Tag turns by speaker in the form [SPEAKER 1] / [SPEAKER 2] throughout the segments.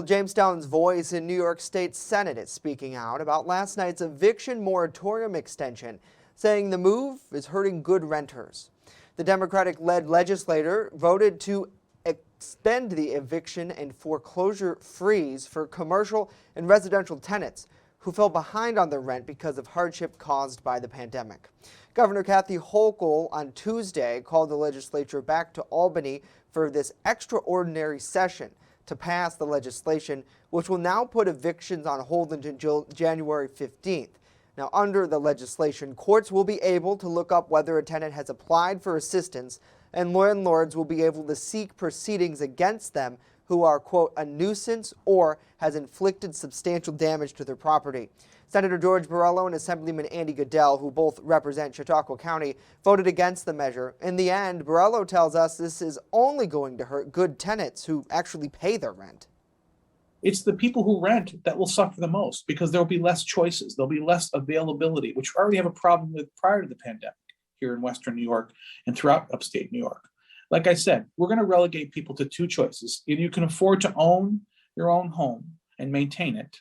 [SPEAKER 1] Jamestown's voice in New York State Senate is speaking out about last night's eviction moratorium extension, saying the move is hurting good renters. The Democratic-led legislator voted to extend the eviction and foreclosure freeze for commercial and residential tenants who fell behind on their rent because of hardship caused by the pandemic. Governor Kathy Hochul on Tuesday called the legislature back to Albany for this extraordinary session to pass the legislation, which will now put evictions on hold until January 15th. Now, under the legislation, courts will be able to look up whether a tenant has applied for assistance, and landlords will be able to seek proceedings against them who are, quote, a nuisance or has inflicted substantial damage to their property. Senator George Borrello and Assemblyman Andy Goodell, who both represent Chautauqua County, voted against the measure. In the end, Borrello tells us this is only going to hurt good tenants who actually pay their rent.
[SPEAKER 2] It's the people who rent that will suffer the most because there will be less choices. There'll be less availability, which we already have a problem with prior to the pandemic here in Western New York and throughout upstate New York. Like I said, we're going to relegate people to two choices. Either you can afford to own your own home and maintain it,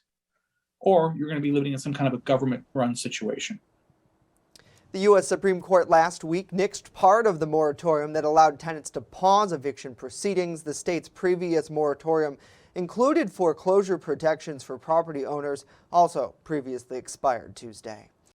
[SPEAKER 2] or you're going to be living in some kind of a government-run situation.
[SPEAKER 1] The U.S. Supreme Court last week nixed part of the moratorium that allowed tenants to pause eviction proceedings. The state's previous moratorium included foreclosure protections for property owners, also previously expired Tuesday.